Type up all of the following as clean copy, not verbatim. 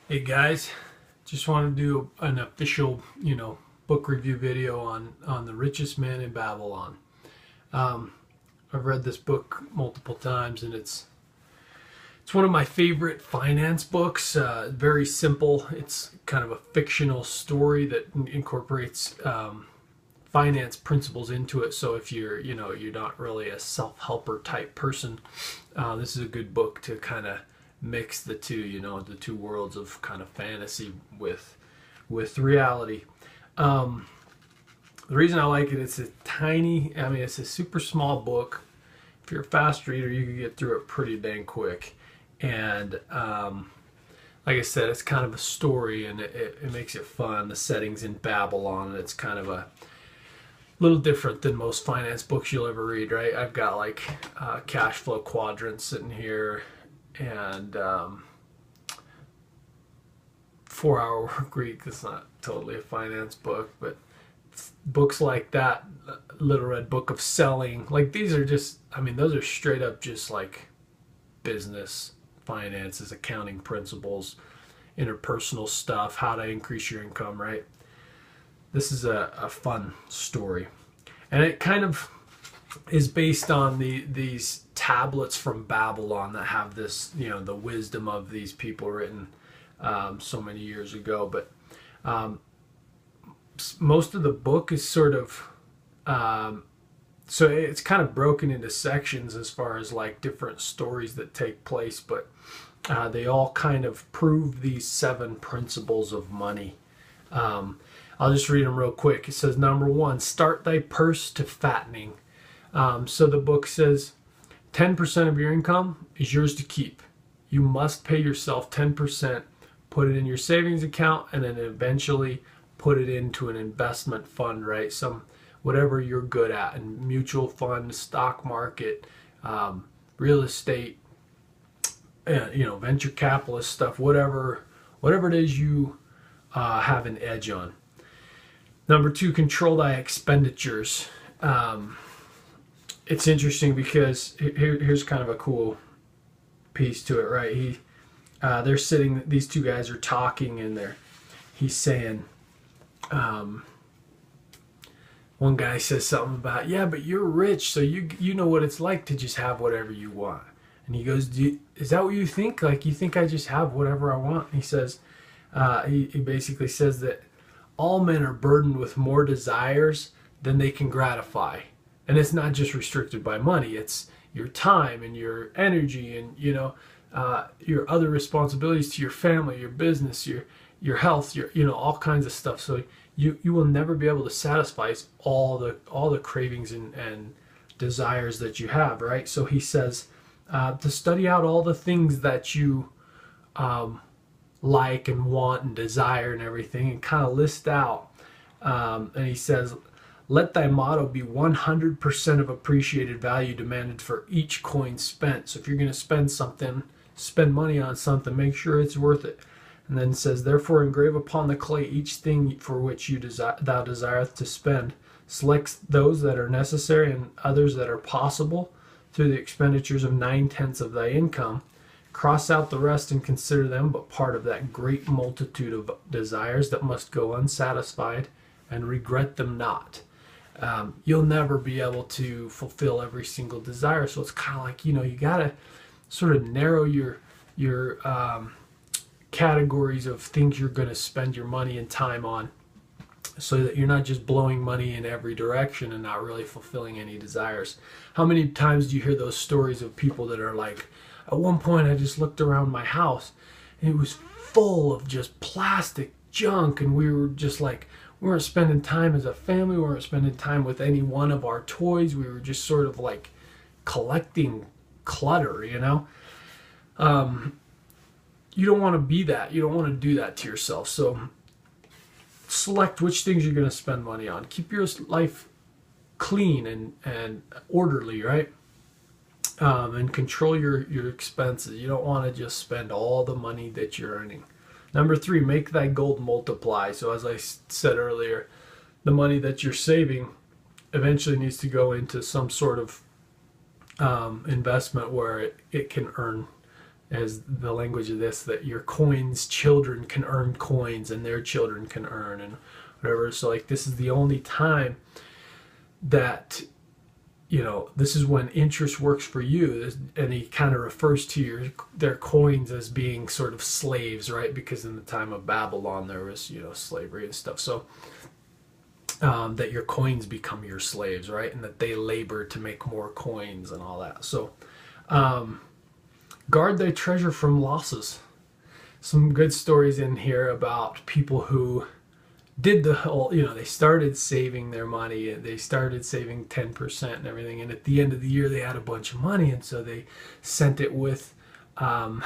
Hey guys, just want to do an official, book review video on The Richest Man in Babylon. Um, I've read this book multiple times, and it's one of my favorite finance books. Very simple. It's kind of a fictional story that incorporates finance principles into it. So if you're not really a self-helper type person, this is a good book to kind of mix the two, the two worlds of kind of fantasy with reality. The reason I like it, it's it's a super small book. If you're a fast reader, you can get through it pretty dang quick. And like I said, it's kind of a story, and it makes it fun. The setting's in Babylon, and it's kind of a little different than most finance books you'll ever read, right? I've got like cash flow quadrants sitting here, and 4 Hour Work Week. It's not totally a finance book, but books like that, Little Red Book of Selling, like these are just, those are straight up just like business, finances, accounting principles, interpersonal stuff, how to increase your income, right? This is a fun story. And it kind of is based on these tablets from Babylon that have this, the wisdom of these people written so many years ago. But most of the book is sort of, so it's kind of broken into sections as far as like different stories that take place, but they all kind of prove these 7 principles of money. I'll just read them real quick. It says, number 1, start thy purse to fattening. So the book says 10% of your income is yours to keep. You must pay yourself 10%, put it in your savings account, and then eventually put it into an investment fund, right? Whatever you're good at, and mutual fund, stock market, real estate, venture capitalist stuff, whatever it is you have an edge on. Number 2, control thy expenditures. It's interesting because here's kind of a cool piece to it, right? They're sitting, these two guys are talking, and he's saying, one guy says something about, yeah, but you're rich, so you know what it's like to just have whatever you want. And he goes, is that what you think? Like, you think I just have whatever I want? And he says, he basically says that all men are burdened with more desires than they can gratify. And it's not just restricted by money. It's your time and your energy and, your other responsibilities to your family, your business, your health, all kinds of stuff. So you will never be able to satisfy all the cravings and desires that you have, right? So he says to study out all the things that you like and want and desire and everything, and kind of list out. And he says, let thy motto be 100% of appreciated value demanded for each coin spent. So if you're going to spend money on something, make sure it's worth it. And then it says, therefore engrave upon the clay each thing for which thou desireth to spend. Select those that are necessary and others that are possible through the expenditures of 9/10 of thy income. Cross out the rest and consider them but part of that great multitude of desires that must go unsatisfied, and regret them not. You'll never be able to fulfill every single desire. So it's kind of like, you got to sort of narrow your categories of things you're going to spend your money and time on, so that you're not just blowing money in every direction and not really fulfilling any desires. How many times do you hear those stories of people that are like, at one point I just looked around my house and it was full of just plastic junk, and we were just like, we weren't spending time as a family, we weren't spending time with any one of our toys, we were just sort of like collecting clutter, You don't want to be that. You don't want to do that to yourself. So select which things you're going to spend money on. Keep your life clean and orderly, right? And control your expenses. You don't want to just spend all the money that you're earning. Number 3, make thy gold multiply. So as I said earlier, the money that you're saving eventually needs to go into some sort of investment where it can earn as the language of this, that your coins children can earn coins and their children can earn and whatever. So like this is the only time that, you know, this is when interest works for you. And he kind of refers to their coins as being sort of slaves, right? Because in the time of Babylon there was, you know, slavery and stuff. So that your coins become your slaves, right? And that they labor to make more coins and all that. So guard thy treasure from losses. Some good stories in here about people who did the whole, you know, they started saving their money, they started saving 10% and everything, and at the end of the year they had a bunch of money, and so they sent it with I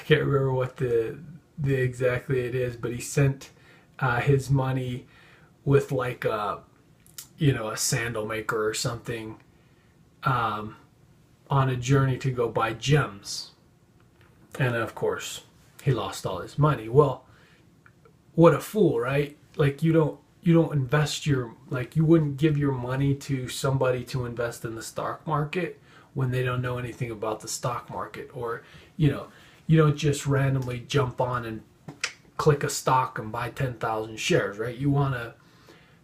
can't remember what the exactly it is, but he sent his money with like a, you know, a sandal maker or something on a journey to go buy gems, and of course he lost all his money. Well, what a fool, right? Like you don't invest your, like you wouldn't give your money to somebody to invest in the stock market when they don't know anything about the stock market. Or, you know, you don't just randomly jump on and click a stock and buy 10,000 shares, right? You want to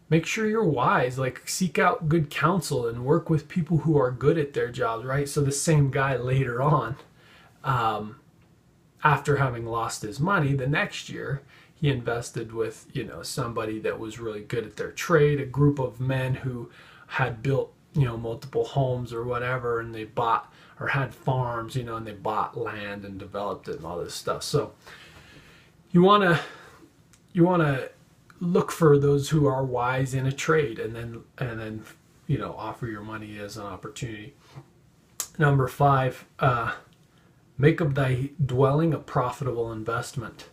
make sure you're wise, like seek out good counsel and work with people who are good at their jobs, right? So the same guy later on, after having lost his money the next year, he invested with, you know, somebody that was really good at their trade, a group of men who had built, you know, multiple homes or whatever, and they bought or had farms, you know, and they bought land and developed it and all this stuff. So you want to look for those who are wise in a trade, and then you know, offer your money as an opportunity. Number 5, make of thy dwelling a profitable investment.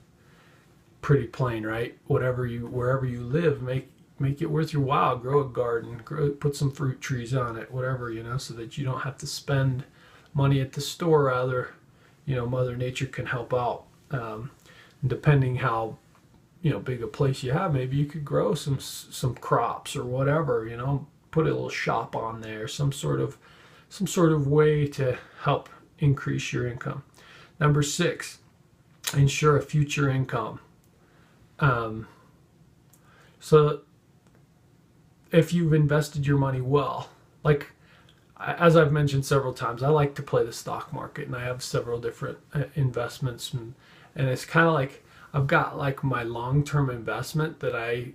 Pretty plain, right? Wherever you live, make it worth your while. Grow a garden, put some fruit trees on it, whatever, you know, so that you don't have to spend money at the store. Rather, you know, Mother Nature can help out. Depending how, you know, big a place you have, maybe you could grow some crops or whatever, you know, put a little shop on there, some sort of way to help increase your income. Number 6, ensure a future income. So if you've invested your money well, like as I've mentioned several times, I like to play the stock market, and I have several different investments, and it's kind of like I've got like my long-term investment that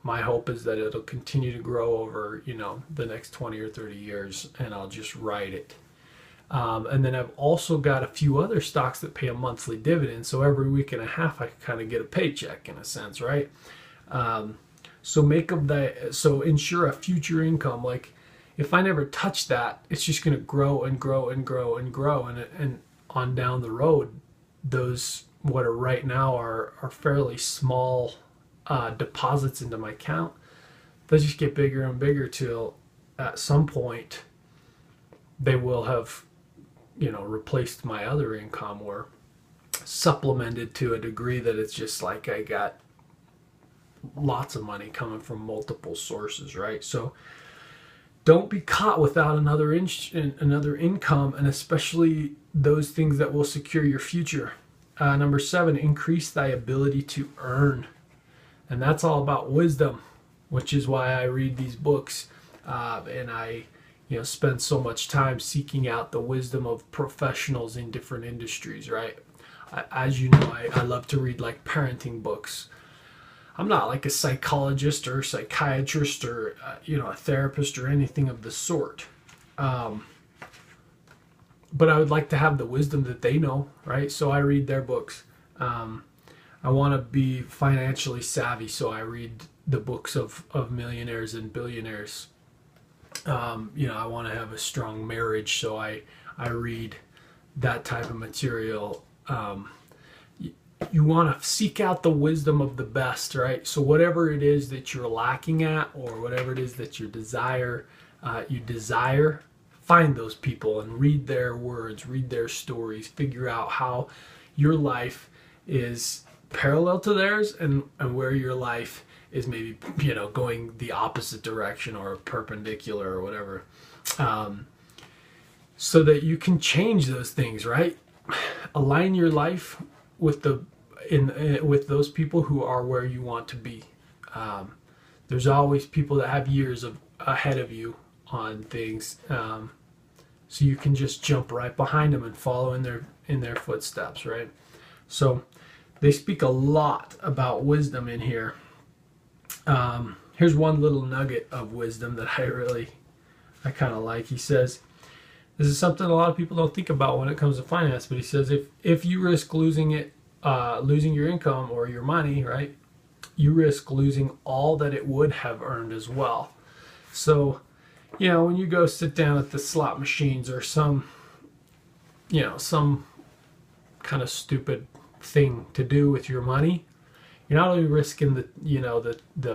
my hope is that it'll continue to grow over, you know, the next 20 or 30 years, and I'll just ride it. And then I've also got a few other stocks that pay a monthly dividend. So every week and a half, I kind of get a paycheck in a sense, right? So ensure a future income. Like if I never touch that, it's just going to grow and grow and grow and grow. And on down the road, those what are right now are fairly small deposits into my account. They just get bigger and bigger till at some point they will have, you know, replaced my other income, or supplemented to a degree that it's just like I got lots of money coming from multiple sources, right? So don't be caught without another income, and especially those things that will secure your future. Number 7, increase thy ability to earn. And that's all about wisdom, which is why I read these books, and I, you know, spend so much time seeking out the wisdom of professionals in different industries, right? As you know, I love to read like parenting books. I'm not like a psychologist or a psychiatrist or, you know, a therapist or anything of the sort. But I would like to have the wisdom that they know, right? So I read their books. I want to be financially savvy, so I read the books of millionaires and billionaires. You know, I want to have a strong marriage, so I read that type of material. You want to seek out the wisdom of the best, right? So whatever it is that you're lacking at, or whatever it is that you desire, find those people and read their words, read their stories, figure out how your life is parallel to theirs, and where your life is maybe, you know, going the opposite direction or perpendicular or whatever. so that you can change those things, right? Align your life with with those people who are where you want to be. There's always people that have years ahead of you on things, so you can just jump right behind them and follow in their footsteps, right? So they speak a lot about wisdom in here. Here's one little nugget of wisdom that I kind of like. He says, this is something a lot of people don't think about when it comes to finance, but he says if you risk losing your income or your money, right, you risk losing all that it would have earned as well. So, when you go sit down at the slot machines or some kind of stupid thing to do with your money, you're not only risking the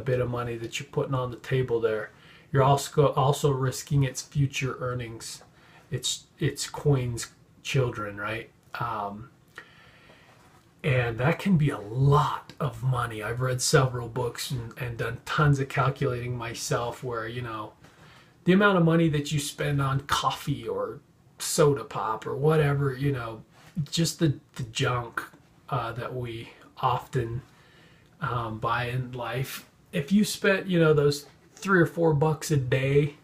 bit of money that you're putting on the table there, you're also risking its future earnings, its coin's children, right? And that can be a lot of money. I've read several books and done tons of calculating myself where, the amount of money that you spend on coffee or soda pop or whatever, just the junk that we often buy in life. If you spent, those $3 or $4 a day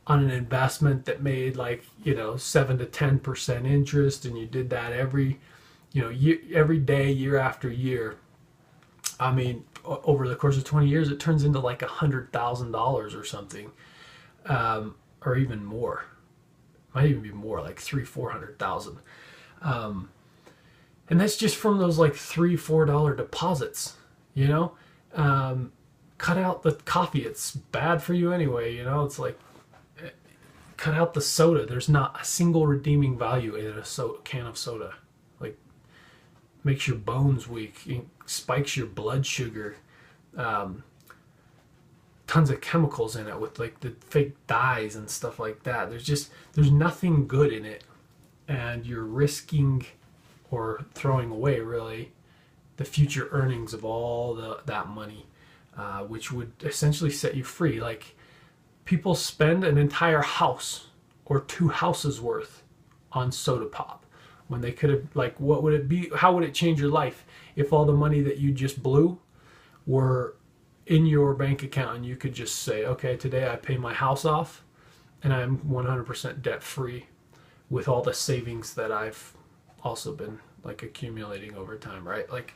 on an investment that made 7 to 10% interest, and you did that every day, year after year, I mean, over the course of 20 years, it turns into like $100,000 or something, or even more. Might even be more, like 300,000-400,000. And that's just from those like $3-4 deposits. Cut out the coffee; it's bad for you anyway. It's like, cut out the soda. There's not a single redeeming value in a can of soda. Like, makes your bones weak, it spikes your blood sugar, tons of chemicals in it with like the fake dyes and stuff like that. There's nothing good in it, and you're risking or throwing away really the future earnings of all that money, which would essentially set you free. Like, people spend an entire house or 2 houses worth on soda pop when they could have, like, what would it be? How would it change your life if all the money that you just blew were in your bank account and you could just say, okay, today I pay my house off and I'm 100% debt free with all the savings that I've also been like accumulating over time, right? Like,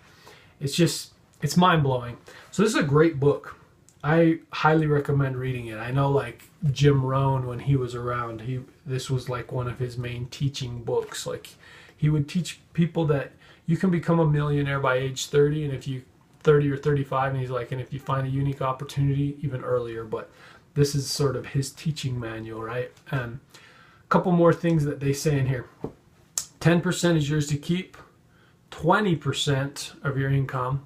it's mind blowing. So this is a great book. I highly recommend reading it. I know, like, Jim Rohn, when he was around, this was like one of his main teaching books. Like, he would teach people that you can become a millionaire by age 30, and if you 30 or 35, and he's like, and if you find a unique opportunity, even earlier. But this is sort of his teaching manual, right? And a couple more things that they say in here. 10% is yours to keep. 20% of your income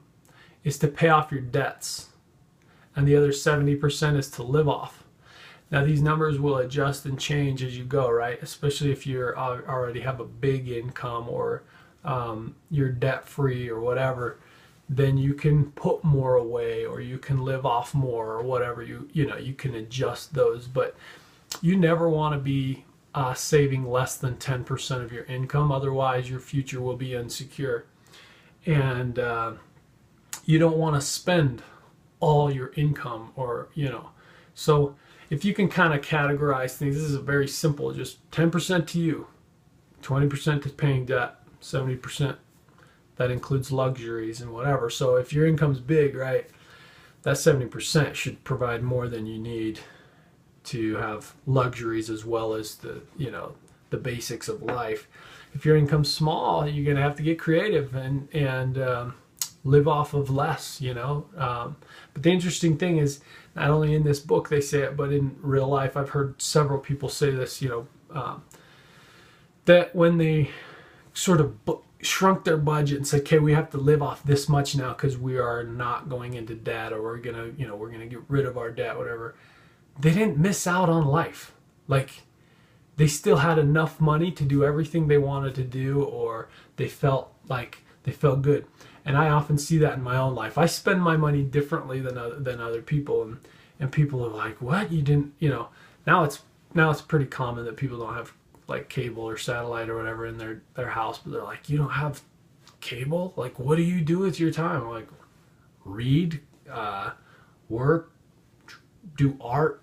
is to pay off your debts, and the other 70% is to live off. Now, these numbers will adjust and change as you go, right? Especially if you already have a big income, or you're debt free or whatever, then you can put more away, or you can live off more, or whatever. You can adjust those, but you never want to be saving less than 10% of your income. Otherwise, your future will be insecure, and you don't want to spend all your income, or so if you can kind of categorize things, this is a very simple, just 10% to you, 20% to paying debt, 70% that includes luxuries and whatever. So if your income's big, right, that 70% should provide more than you need to have luxuries, as well as the basics of life. If your income's small, you're going to have to get creative and live off of less, But the interesting thing is, not only in this book they say it, but in real life, I've heard several people say this, that when they sort of shrunk their budget and said, okay, we have to live off this much now because we are not going into debt, or we're gonna get rid of our debt, whatever. They didn't miss out on life. Like, they still had enough money to do everything they wanted to do, or they felt good. And I often see that in my own life. I spend my money differently than other people, and people are like, what, you didn't, now it's pretty common that people don't have like cable or satellite or whatever in their house, but they're like, you don't have cable? Like, what do you do with your time? I'm like, read, work, do art,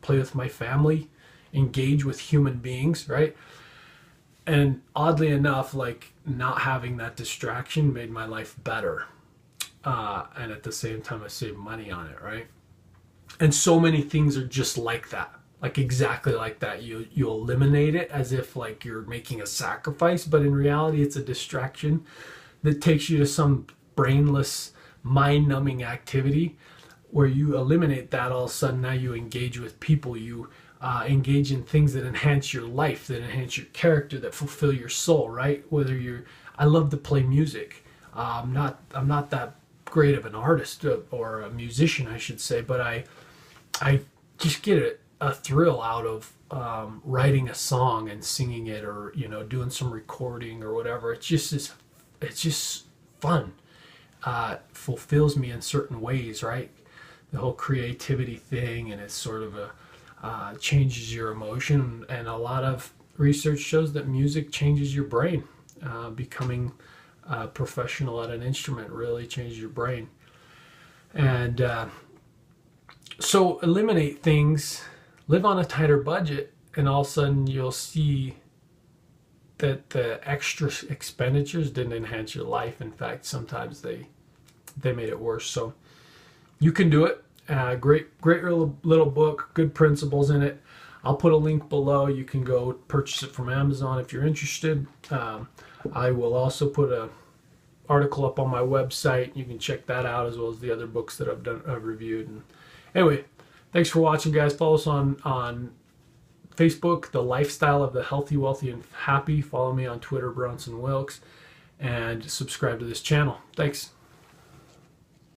play with my family, engage with human beings, right? And oddly enough, like, not having that distraction made my life better. And at the same time, I saved money on it, right? And so many things are just like that, like exactly like that. You eliminate it as if like you're making a sacrifice, but in reality, it's a distraction that takes you to some brainless, mind-numbing activity where you eliminate that. All of a sudden, now you engage with people. You engage in things that enhance your life, that enhance your character, that fulfill your soul, right? Whether you're, I love to play music. I'm not that great of an artist or a musician, I should say, but I just get a thrill out of writing a song and singing it, or doing some recording or whatever. It's just fun. Fulfills me in certain ways, right? The whole creativity thing, and it's sort of changes your emotion, and a lot of research shows that music changes your brain. Becoming a professional at an instrument really changes your brain. And so eliminate things, live on a tighter budget, and all of a sudden you'll see that the extra expenditures didn't enhance your life. In fact, sometimes they made it worse. So you can do it. Great little book, good principles in it. I'll put a link below. You can go purchase it from Amazon if you're interested. I will also put a article up on my website. You can check that out, as well as the other books that I've reviewed. And anyway, thanks for watching, guys. Follow us on Facebook, The Lifestyle of the Healthy, Wealthy, and Happy. Follow me on Twitter, Bronson Wilkes, and subscribe to this channel. Thanks.